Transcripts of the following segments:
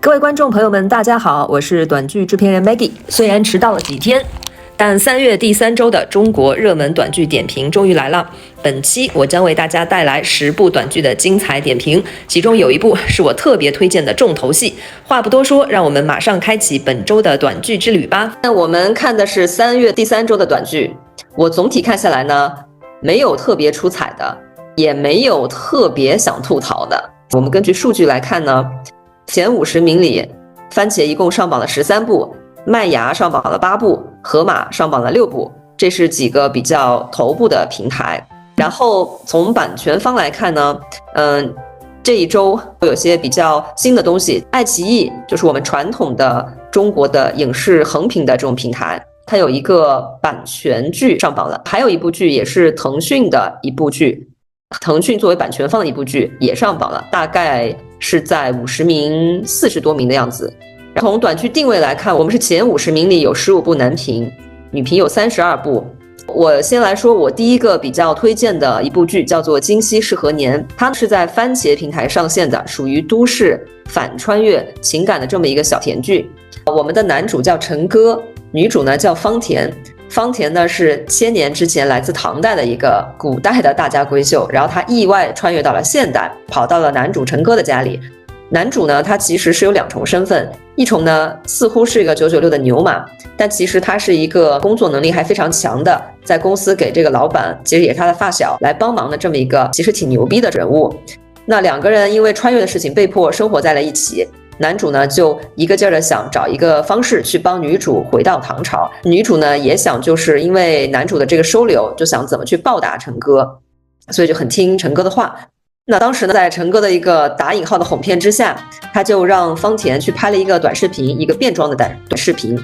各位观众朋友们，大家好，我是短剧制片人 Maggie。虽然迟到了几天，但3月第3周的中国热门短剧点评终于来了。本期我将为大家带来10部短剧的精彩点评，其中有一部是我特别推荐的重头戏。话不多说，让我们马上开启本周的短剧之旅吧。那我们看的是3月第3周的短剧，我总体看下来呢，没有特别出彩的，也没有特别想吐槽的。我们根据数据来看呢，前50名里，番茄一共上榜了13部，麦芽上榜了8部，河马上榜了6部，这是几个比较头部的平台。然后从版权方来看呢，这一周会有些比较新的东西。爱奇艺就是我们传统的中国的影视横屏的这种平台，它有一个版权剧上榜了，还有一部剧也是腾讯的一部剧，腾讯作为版权方的一部剧也上榜了，大概是在50名40多名的样子。从短剧定位来看，我们是前50名里有15部男频，女频有32部。我先来说我第一个比较推荐的一部剧，叫做《今夕是何年》，它是在番茄平台上线的，属于都市反穿越情感的这么一个小甜剧。我们的男主叫陈歌，女主呢叫方田。方田呢是1000年之前来自唐代的一个古代的大家闺秀，然后她意外穿越到了现代，跑到了男主陈歌的家里。男主呢，他其实是有2重身份，一重呢似乎是一个996的牛马，但其实他是一个工作能力还非常强的，在公司给这个老板，其实也是他的发小来帮忙的这么一个其实挺牛逼的人物。那2个人因为穿越的事情被迫生活在了一起，男主呢就一个劲儿的想找一个方式去帮女主回到唐朝，女主呢也想就是因为男主的这个收留，就想怎么去报答陈歌，所以就很听陈歌的话。那当时呢，在陈歌的一个打引号的哄骗之下，他就让方田去拍了一个短视频，一个变装的短视频。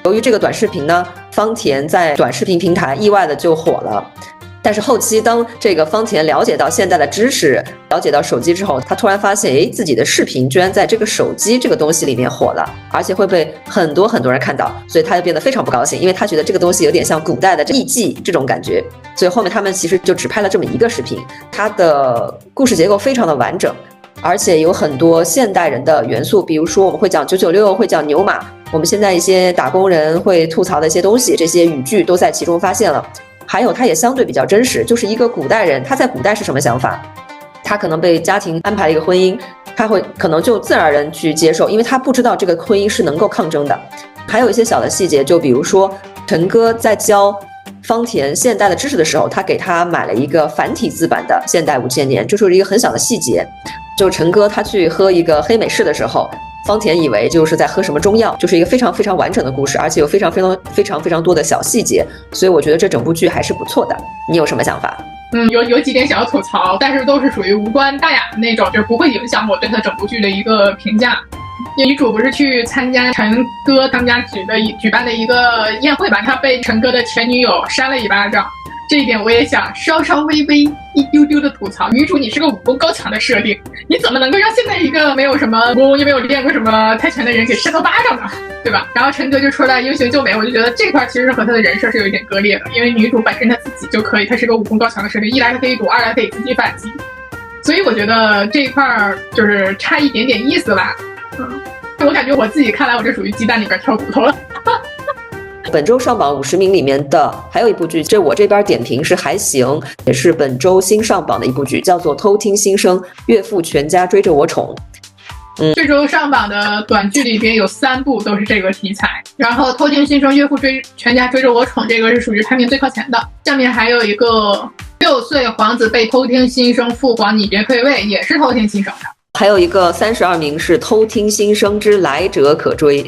由于这个短视频呢，方田在短视频平台意外的就火了。但是后期当这个方田了解到现代的知识，了解到手机之后，他突然发现，自己的视频居然在这个手机这个东西里面火了，而且会被很多人看到，所以他就变得非常不高兴，因为他觉得这个东西有点像古代的艺伎这种感觉。所以后面他们其实就只拍了这么一个视频，它的故事结构非常的完整，而且有很多现代人的元素，比如说我们会讲996，会讲牛马，我们现在一些打工人会吐槽的一些东西，这些语句都在其中发现了。还有它也相对比较真实，就是一个古代人，他在古代是什么想法，他可能被家庭安排了一个婚姻，他会可能就自然而然去接受，因为他不知道这个婚姻是能够抗争的。还有一些小的细节，就比如说陈歌在教方田现代的知识的时候，他给他买了一个繁体字版的现代5000年，这是一个很小的细节。就陈歌他去喝一个黑美式的时候，方田以为就是在喝什么中药，就是一个非常非常完整的故事，而且有非常多的小细节，所以我觉得这整部剧还是不错的。你有什么想法？有几点想要吐槽，但是都是属于无关大雅的那种，就是不会影响我对他整部剧的一个评价。女主不是去参加陈歌他们家举办的一个宴会吧，她被陈歌的前女友扇了一巴掌，这一点我也想稍稍微一丢丢的吐槽。女主你是个武功高强的设定，你怎么能够让现在一个没有什么武功也没有练过什么泰拳的人给扇到巴掌呢？对吧？然后陈歌就出来英雄救美，我就觉得这块其实和他的人设是有一点割裂的，因为女主本身她自己就可以，她是个武功高强的设定，一来她可以躲，2来可以自己反击，所以我觉得这一块就是差一点点意思吧。我感觉我自己看来我这属于鸡蛋里边挑骨头了。本周上榜50名里面的还有一部剧，这我这边点评是还行，也是本周新上榜的一部剧，叫做《偷听心声》，岳父全家追着我宠。这周上榜的短剧里边有3部都是这个题材，然后《偷听心声》岳父全家追着我宠，这个是属于排名最靠前的。下面还有一个6岁皇子被偷听心声，父皇你别退位，也是偷听心声的。还有一个32名是《偷听心声之来者可追》。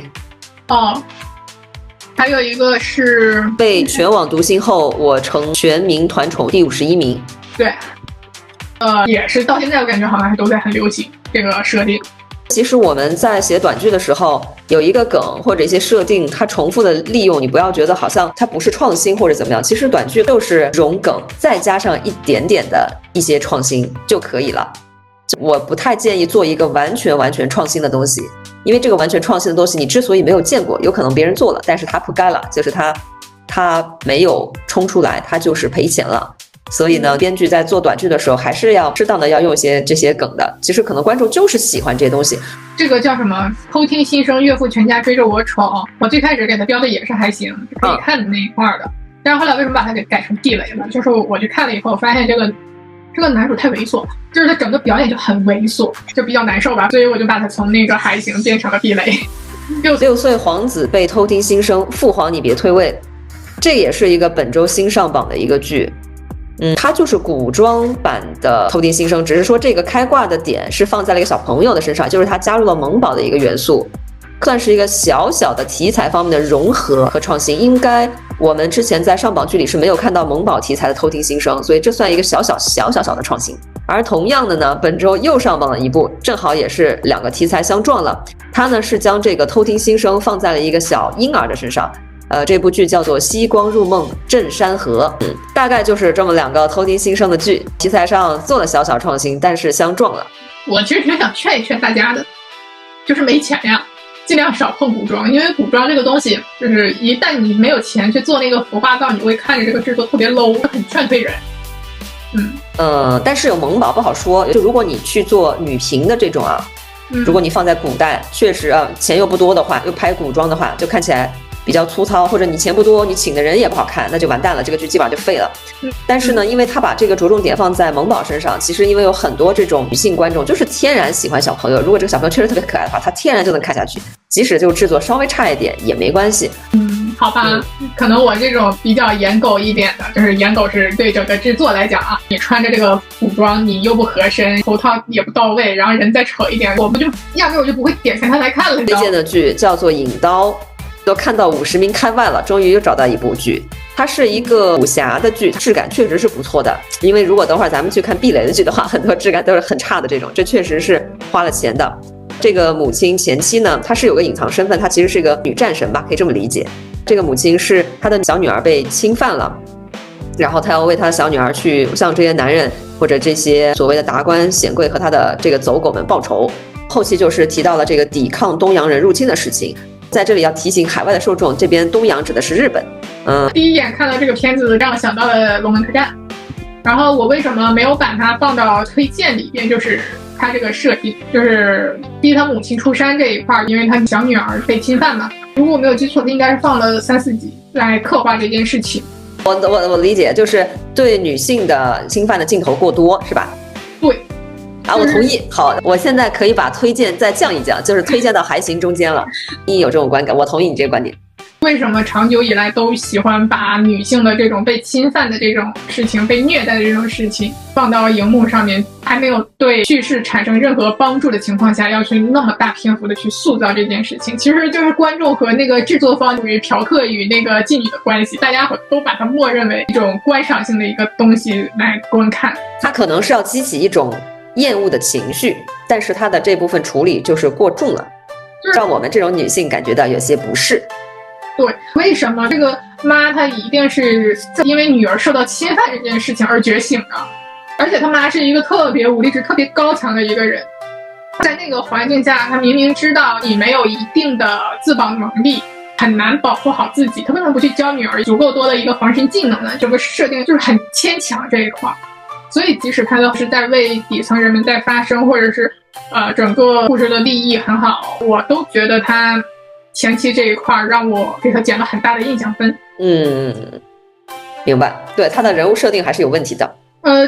还有一个是被全网读心后，我成全民团宠第51名。对，也是到现在我感觉好像还都在很流行这个设定。其实我们在写短剧的时候，有一个梗或者一些设定，它重复的利用，你不要觉得好像它不是创新或者怎么样，其实短剧就是融梗，再加上一点点的一些创新就可以了。我不太建议做一个完全创新的东西，因为这个完全创新的东西你之所以没有见过，有可能别人做了，但是他铺盖了，就是他没有冲出来，他就是赔钱了。所以呢，编剧在做短剧的时候，还是要适当的要用一些这些梗的。其实可能观众就是喜欢这些东西。这个叫什么？偷听心声，岳父全家追着我闯。我最开始给他标的也是还行，可以看的那一块的。但是后来为什么把它给改成地雷了？就是我去看了以后，发现这个男主太猥琐了，就是他整个表演就很猥琐，就比较难受吧。所以我就把他从那个还行变成了地雷。6岁皇子被偷听心声，父皇你别退位。这也是一个本周新上榜的一个剧。它就是古装版的偷听心声，只是说这个开挂的点是放在了一个小朋友的身上，就是他加入了萌宝的一个元素，算是一个小小的题材方面的融合和创新。应该我们之前在上榜剧里是没有看到萌宝题材的偷听心声，所以这算一个小小的创新。而同样的呢，本周又上榜了一部，正好也是两个题材相撞了。它呢是将这个偷听心声放在了一个小婴儿的身上。这部剧叫做《夕光入梦镇山河》，大概就是这么两个偷听心声的剧，题材上做了小小创新，但是相撞了。我其实挺想劝一劝大家的，就是没钱呀，尽量少碰古装，因为古装这个东西，就是一旦你没有钱去做那个服化道，你会看着这个制作特别 low， 很劝退人。但是有萌宝不好说，就如果你去做女频的这种啊，如果你放在古代，确实啊钱又不多的话，又拍古装的话，就看起来比较粗糙，或者你钱不多，你请的人也不好看，那就完蛋了，这个剧基本上就废了。但是呢，因为他把这个着重点放在萌宝身上，其实因为有很多这种女性观众就是天然喜欢小朋友，如果这个小朋友确实特别可爱的话，他天然就能看下去，即使就制作稍微差一点也没关系。好吧，可能我这种比较颜狗一点的，就是颜狗是对整个制作来讲啊，你穿着这个古装，你又不合身，头套也不到位，然后人再丑一点，我们就压根我就不会点开它来看了。推荐的剧叫做《引刀》，都看到50名开外了，终于又找到一部剧，它是一个武侠的剧，质感确实是不错的。因为如果等会儿咱们去看避雷的剧的话，很多质感都是很差的这种，这确实是花了钱的。这个母亲前妻呢，她是有个隐藏身份，她其实是一个女战神吧，可以这么理解。这个母亲是她的小女儿被侵犯了，然后她要为她的小女儿去向这些男人或者这些所谓的达官显贵和她的这个走狗们报仇。后期就是提到了这个抵抗东洋人入侵的事情。在这里要提醒海外的受众，这边东洋指的是日本。第一眼看到这个片子让我想到了龙门客栈，然后我为什么没有把它放到推荐里边，就是他这个设定，就是逼他母亲出山这一块，因为他小女儿被侵犯嘛。如果我没有记错，他应该是放了3、4集来刻画这件事情。我理解，就是对女性的侵犯的镜头过多，是吧？对。我同意。好，我现在可以把推荐再降一降，就是推荐到还行中间了。你有这种观感，我同意你这个观点。为什么长久以来都喜欢把女性的这种被侵犯的这种事情、被虐待的这种事情放到荧幕上面，还没有对叙事产生任何帮助的情况下，要去那么大篇幅的去塑造这件事情？其实就是观众和那个制作方属于嫖客与那个妓女的关系，大家都把它默认为一种观赏性的一个东西来观看。它可能是要激起一种厌恶的情绪，但是它的这部分处理就是过重了，让我们这种女性感觉到有些不适。对，为什么这个妈她一定是因为女儿受到侵犯这件事情而觉醒的？而且他妈是一个特别武力值特别高强的一个人，在那个环境下，他明明知道你没有一定的自保能力，很难保护好自己，他为什么不去教女儿足够多的一个防身技能呢？整个设定就是很牵强这一块。所以即使他都是在为底层人们在发声，或者是整个故事的利益很好，我都觉得他前期这一块让我给他减了很大的印象分。明白。对，他的人物设定还是有问题的。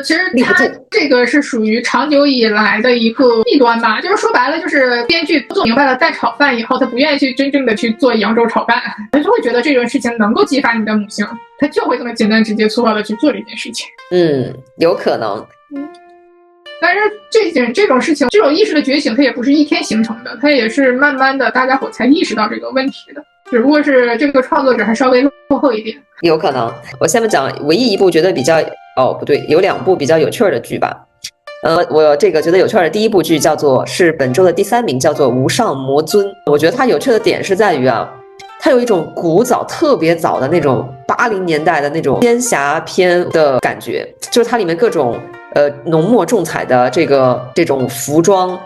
其实他这个是属于长久以来的一个弊端吧，就是说白了，就是编剧做明白了蛋炒饭以后，他不愿意去真正的去做扬州炒饭，他就会觉得这种事情能够激发你的母性，他就会这么简单直接粗暴的去做这件事情。有可能。但是这种事情，这种意识的觉醒，它也不是一天形成的，它也是慢慢的大家伙才意识到这个问题的，只不过是这个创作者还稍微落后一点。有可能。我下面讲唯一一部觉得比较不对，有2部比较有趣的剧吧。我这个觉得有趣的第一部剧是本周的第3名，叫做《无上魔尊》。我觉得它有趣的点是在于它有一种古早特别早的那种80年代的那种仙侠片的感觉，就是它里面各种浓墨重彩的这种服装，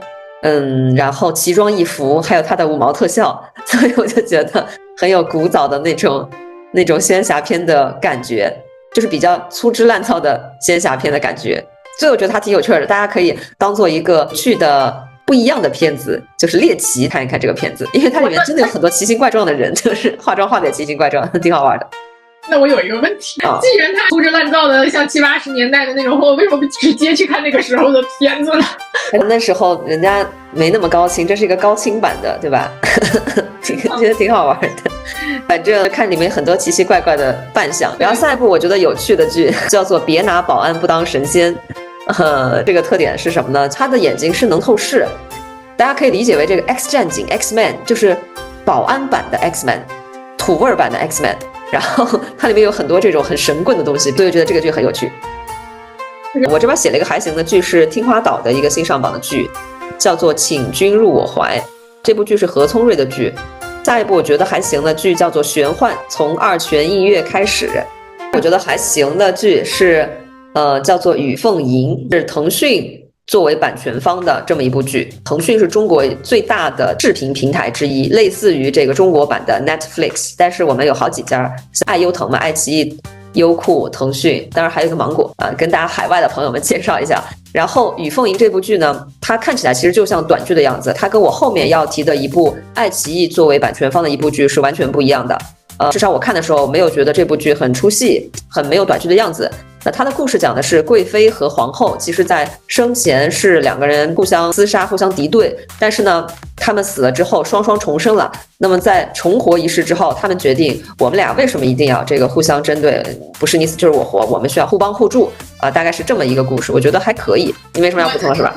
然后奇装异服，还有它的五毛特效，所以我就觉得很有古早的那种仙侠片的感觉。就是比较粗制滥造的仙侠片的感觉。所以我觉得它挺有趣的，大家可以当做一个去的不一样的片子，就是猎奇看一看这个片子，因为它里面真的有很多奇形怪状的人，就是化妆化的也奇形怪状，挺好玩的。那我有一个问题，既然它粗制滥造的像70、80年代的那种，我为什么不直接去看那个时候的片子呢？那时候人家没那么高清，这是一个高清版的，对吧？觉得挺好玩的。反正看里面很多奇奇怪怪的扮相。然后下一部我觉得有趣的剧叫做《别拿保安不当神仙》。这个特点是什么呢？他的眼睛是能透视，大家可以理解为这个 X 战警 X-Men 就是保安版的 X-Men， 土味版的 X-Men。然后它里面有很多这种很神棍的东西，所以觉得这个剧很有趣。我这边写了一个还行的剧，是听花岛的一个新上榜的剧，叫做《请君入我怀》。这部剧是何聪瑞的剧。下一部我觉得还行的剧叫做《玄幻》，从二泉映月开始。我觉得还行的剧是叫做《雨凤吟》，是腾讯作为版权方的这么一部剧。腾讯是中国最大的视频平台之一，类似于这个中国版的 Netflix， 但是我们有好几家，像爱优腾嘛，爱奇艺、优酷、腾讯，当然还有一个芒果啊，跟大家海外的朋友们介绍一下。然后《雨凤吟》这部剧呢，它看起来其实就像短剧的样子，它跟我后面要提的一部爱奇艺作为版权方的一部剧是完全不一样的。至少我看的时候没有觉得这部剧很出戏，很没有短剧的样子。那它的故事讲的是贵妃和皇后，其实在生前是两个人互相厮杀、互相敌对，但是呢，他们死了之后双双重生了。那么在重活一世之后，他们决定我们俩为什么一定要这个互相针对？不是你死就是我活，我们需要互帮互助啊，大概是这么一个故事，我觉得还可以。你没什么要补充的是吧？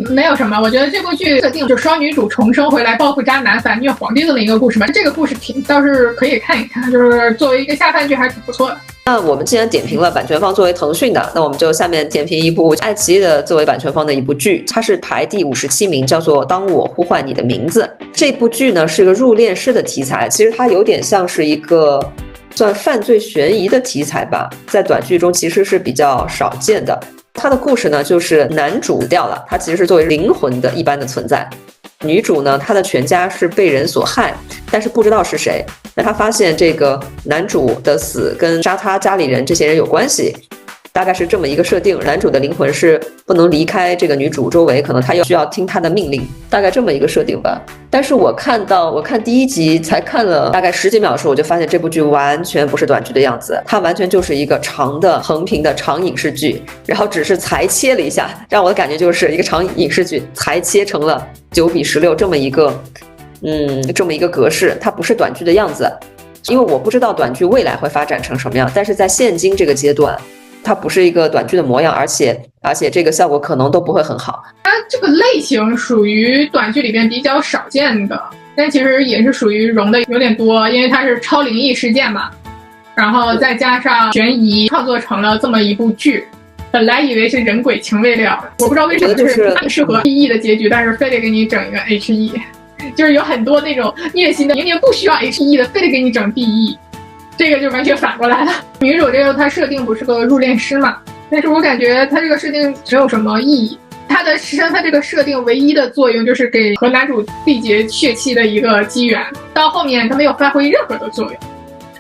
没有什么，我觉得这部剧设定就是双女主重生回来报复渣男反虐皇帝的一个故事嘛，这个故事倒是可以看一看，就是作为一个下饭剧还挺不错的。那我们既然点评了版权方作为腾讯的，那我们就下面点评一部爱奇艺的作为版权方的一部剧，它是排第57名，叫做《当我呼唤你的名字》。这部剧呢是一个入殓师的题材，其实它有点像是一个算犯罪悬疑的题材吧，在短剧中其实是比较少见的。他的故事呢，就是男主掉了，他其实是作为灵魂的一般的存在。女主呢，她的全家是被人所害，但是不知道是谁。那她发现这个男主的死跟杀他家里人这些人有关系，大概是这么一个设定。男主的灵魂是不能离开这个女主周围，可能他又需要听她的命令，大概这么一个设定吧。但是我看第一集才看了大概10几秒的时候，我就发现这部剧完全不是短剧的样子，它完全就是一个长的横屏的长影视剧，然后只是裁切了一下，让我的感觉就是一个长影视剧裁切成了9:16这么一个格式，它不是短剧的样子。因为我不知道短剧未来会发展成什么样，但是在现今这个阶段，它不是一个短剧的模样，而且这个效果可能都不会很好。它这个类型属于短剧里边比较少见的，但其实也是属于融的有点多，因为它是超灵异事件嘛，然后再加上悬疑，创作成了这么一部剧。本来以为是人鬼情未了，我不知道为什么就是很适合 HE 的结局，但是非得给你整一个 HE， 就是有很多那种虐心的，明明不需要 HE 的，非得给你整 DE。这个就完全反过来了。女主这个她设定不是个入殓师嘛，但是我感觉她这个设定没有什么意义。她这个设定唯一的作用就是给和男主缔结血气的一个机缘，到后面她没有发挥任何的作用。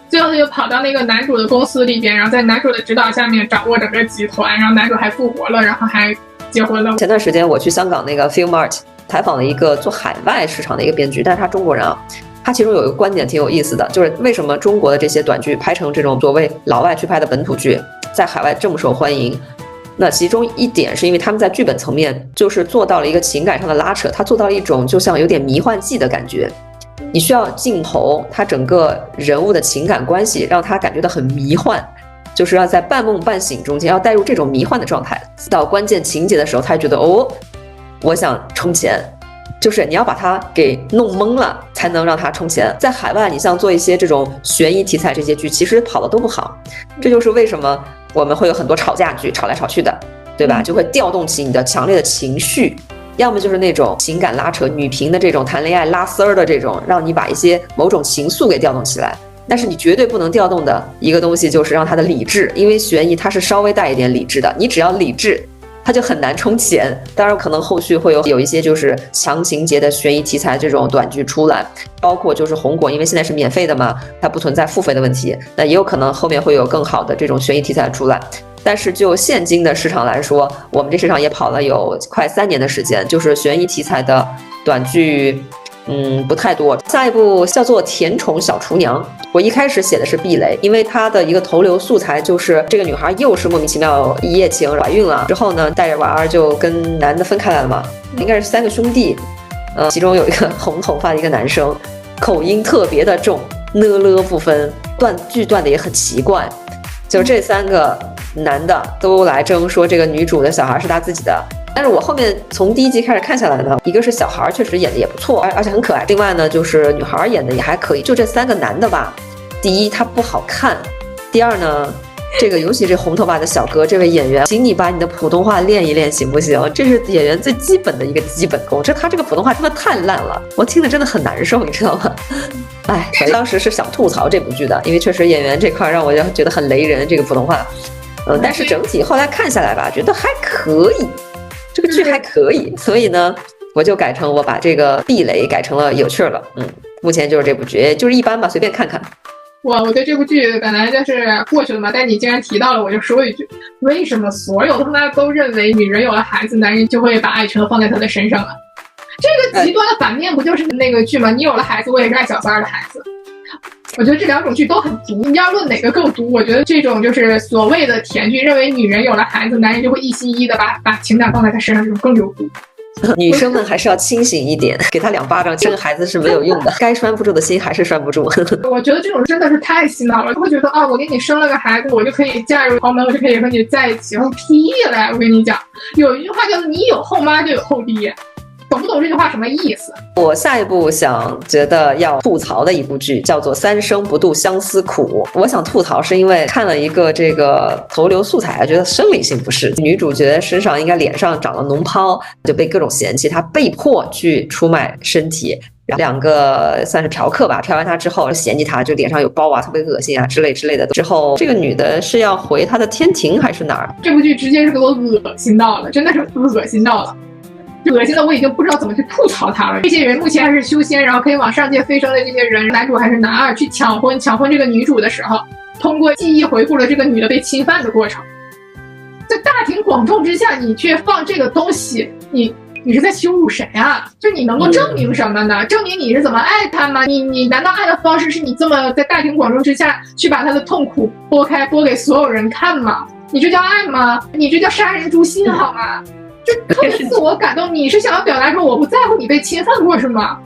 最后她就跑到那个男主的公司里边，然后在男主的指导下面掌握整个集团，然后男主还复活了，然后还结婚了。前段时间我去香港那个 Film Art 采访了一个做海外市场的一个编剧，但是他中国人啊。他其中有一个观点挺有意思的，就是为什么中国的这些短剧拍成这种所谓老外去拍的本土剧，在海外这么受欢迎？那其中一点是因为他们在剧本层面就是做到了一个情感上的拉扯，他做到了一种就像有点迷幻剂的感觉。你需要镜头，他整个人物的情感关系让他感觉到很迷幻，就是要在半梦半醒中间要带入这种迷幻的状态。到关键情节的时候，他觉得我想充钱。就是你要把它给弄懵了，才能让它充钱。在海外，你像做一些这种悬疑题材这些剧，其实跑的都不好。这就是为什么我们会有很多吵架剧，吵来吵去的，对吧？就会调动起你的强烈的情绪，要么就是那种情感拉扯、女频的这种谈恋爱拉丝儿的这种，让你把一些某种情愫给调动起来。但是你绝对不能调动的一个东西就是让它的理智，因为悬疑它是稍微带一点理智的，你只要理智，它就很难充钱。当然可能后续会有一些就是强情节的悬疑题材这种短剧出来，包括就是红果，因为现在是免费的嘛，它不存在付费的问题，那也有可能后面会有更好的这种悬疑题材出来。但是就现今的市场来说，我们这市场也跑了有快3年的时间，就是悬疑题材的短剧不太多。下一部叫做《甜宠小厨娘》，我一开始写的是避雷，因为它的一个头流素材就是这个女孩又是莫名其妙一夜情怀孕了之后呢，带着娃儿就跟男的分开来了嘛，应该是3个兄弟，其中有一个红头发的一个男生，口音特别的重，了不分，剧断的也很奇怪，就这3个男的都来争说这个女主的小孩是他自己的。但是我后面从第1集开始看下来呢，一个是小孩确实演的也不错，而且很可爱，另外呢就是女孩演的也还可以。就这3个男的吧，第一他不好看，第二呢这个尤其这红头发的小哥这位演员，请你把你的普通话练一练行不行？这是演员最基本的一个基本功，他这个普通话真的太烂了，我听得真的很难受，你知道吗？哎，所以当时是想吐槽这部剧的，因为确实演员这块让我觉得很雷人，这个普通话。但是整体后来看下来吧，觉得还可以，这个剧还可以，所以呢，我就改成我把这个避雷改成了有趣了。目前就是这部剧，就是一般吧，随便看看。我对这部剧本来就是过去了嘛，但你既然提到了，我就说一句：为什么所有他妈都认为女人有了孩子，男人就会把爱全放在她的身上啊？这个极端的反面不就是那个剧吗？你有了孩子，我也是爱小三的孩子。我觉得这2种剧都很毒，你要论哪个更毒，我觉得这种就是所谓的甜剧，认为女人有了孩子，男人就会一心一意的把情感放在她身上，这种更有毒。女生们还是要清醒一点，给她2巴掌，生孩子是没有用的，该拴不住的心还是拴不住。我觉得这种真的是太洗脑了，会觉得我给你生了个孩子，我就可以嫁入豪门，我就可以和你在一起，屁嘞！我跟你讲，有一句话叫做你有后妈就有后爹。懂不懂这句话什么意思？我下一步觉得要吐槽的一部剧叫做《三生不度相思苦》。我想吐槽是因为看了一个这个头流素材，觉得生理性不适，女主角身上应该脸上长了脓疱，就被各种嫌弃，她被迫去出卖身体。2个算是嫖客吧，嫖完她之后嫌弃她，就脸上有包啊，特别恶心啊之类的。之后这个女的是要回她的天庭还是哪儿？这部剧直接是给我恶心到了，真的是恶心到了。恶心的我已经不知道怎么去吐槽他了。这些人目前还是修仙，然后可以往上界飞升的这些人，男主还是男二去抢婚这个女主的时候，通过记忆回顾了这个女的被侵犯的过程。在大庭广众之下，你却放这个东西，你是在羞辱谁啊？就你能够证明什么呢？证明你是怎么爱他吗？你难道爱的方式是你这么在大庭广众之下去把他的痛苦播给所有人看吗？你这叫爱吗？你这叫杀人诛心好吗？就特别自我感动，你是想要表达说我不在乎你被侵犯过是吗？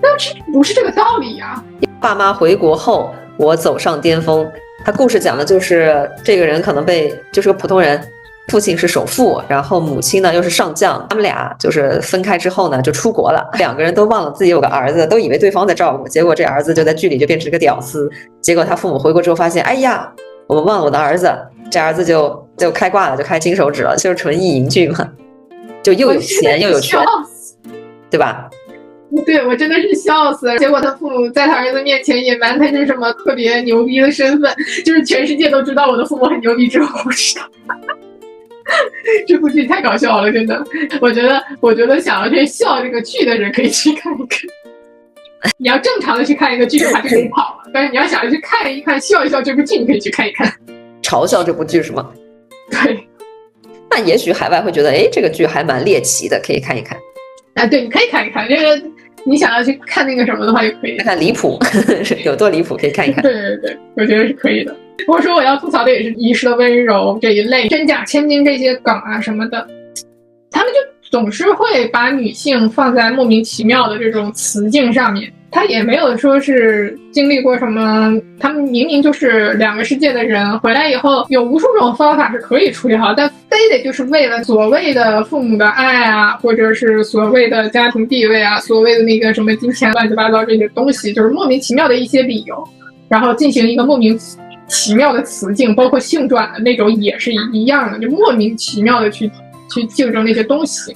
但这不是这个道理呀。爸妈回国后，我走上巅峰。他故事讲的就是这个人可能就是个普通人，父亲是首富，然后母亲呢又是上将，他们俩就是分开之后呢就出国了，2个人都忘了自己有个儿子，都以为对方在照顾，结果这儿子就在剧里就变成个屌丝。结果他父母回国之后发现，哎呀，我们忘了我的儿子，这儿子就开挂了，就开金手指了，就是纯意淫剧嘛。就又有钱又有权，对吧？对，我真的是笑死了。结果他父母在他儿子面前隐瞒他是什么特别牛逼的身份，就是全世界都知道我的父母很牛逼之后不知道。这部剧太搞笑了，真的。我觉得想要去笑这个剧的人可以去看一看。你要正常的去看一个剧的话就可以跑了，但是你要想要去看一看笑一笑这部剧，你可以去看一看。嘲笑这部剧是吗？对。那也许海外会觉得，这个剧还蛮猎奇的，可以看一看。对，你可以看一看。这个你想要去看那个什么的话，也可以看离谱，有多离谱可以看一看。对，我觉得是可以的。我说我要吐槽的也是遗失的温柔这一类，真假千金这些梗啊什么的，他们就总是会把女性放在莫名其妙的这种词境上面。他也没有说是经历过什么，他们明明就是2个世界的人，回来以后有无数种方法是可以处理好，但非得就是为了所谓的父母的爱啊，或者是所谓的家庭地位啊，所谓的那个什么金钱乱七八糟这些东西，就是莫名其妙的一些理由，然后进行一个莫名其妙的词境，包括性转的那种也是一样的，就莫名其妙的去竞争那些东西。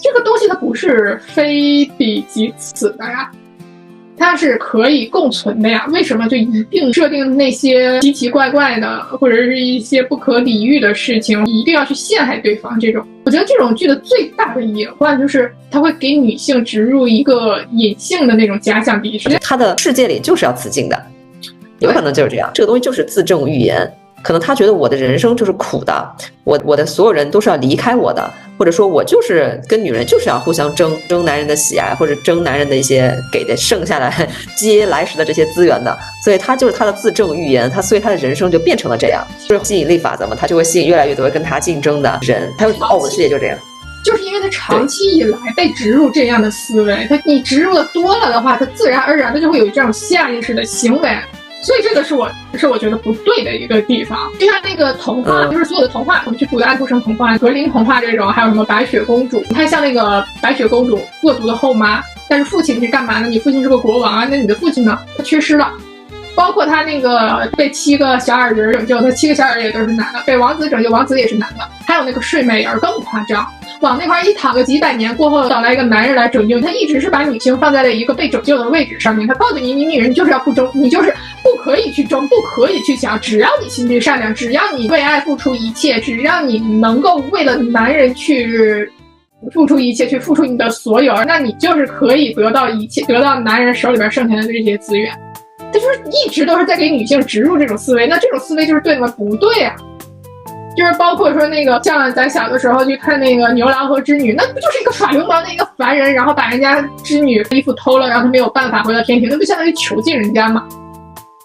这个东西它不是非彼即此的呀。它是可以共存的呀，为什么就一定设定那些奇奇怪怪的或者是一些不可理喻的事情，一定要去陷害对方？这种我觉得这种剧的最大的隐患就是它会给女性植入一个隐性的那种假想敌，他的世界里就是要雌竞的，有可能就是这样，这个东西就是自证预言。可能他觉得我的人生就是苦的，我的所有人都是要离开我的，或者说我就是跟女人就是要互相争男人的喜爱，或者争男人的一些给的剩下来接来时的这些资源的，所以他就是他的自证预言，所以他的人生就变成了这样，就是吸引力法则嘛，他就会吸引越来越多跟他竞争的人，他就我的世界就这样。就是因为他长期以来被植入这样的思维，你植入的多了的话，他自然而然的就会有这种下意识的行为。所以这个是我觉得不对的一个地方。就像那个童话，就是所有的童话，我们去读的安徒生童话、格林童话这种，还有什么白雪公主，你看像那个白雪公主恶毒的后妈，但是父亲是干嘛呢？你父亲是个国王啊，那你的父亲呢？他缺失了。包括他那个被7个小矮人拯救，他7个小矮人也都是男的，被王子拯救，王子也是男的。还有那个睡美人更夸张，往那块一躺个几百年过后，找来一个男人来拯救他，一直是把女性放在了一个被拯救的位置上面。他告诉你，你女人就是要不争，你就是不可以去争，不可以去想，只要你心地善良，只要你为爱付出一切，只要你能够为了男人去付出一切，去付出你的所有，那你就是可以得到一切，得到男人手里边剩下的这些资源。他就是一直都是在给女性植入这种思维，那这种思维就是对的吗？不对啊。就是包括说那个像咱小的时候去看那个牛郎和织女，那不就是一个耍流氓的一个凡人，然后把人家织女衣服偷了，然后他没有办法回到天庭，那不相当于囚禁人家吗？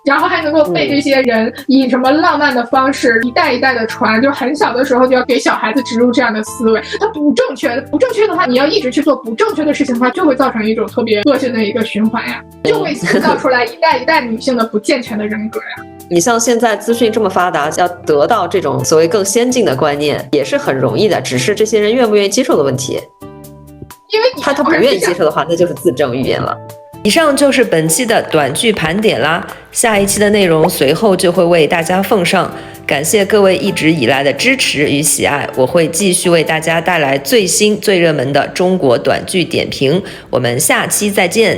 然后还能够被这些人以什么浪漫的方式一代一代的传，就很小的时候就要给小孩子植入这样的思维，它不正确的话，你要一直去做不正确的事情的话，就会造成一种特别恶性的一个循环呀，就会塑造出来一代一代女性的不健全的人格呀。你像现在资讯这么发达，要得到这种所谓更先进的观念也是很容易的，只是这些人愿不愿意接受的问题。因为他不愿意接受的话，那就是自证预言了。以上就是本期的短剧盘点啦，下一期的内容随后就会为大家奉上。感谢各位一直以来的支持与喜爱，我会继续为大家带来最新最热门的中国短剧点评，我们下期再见。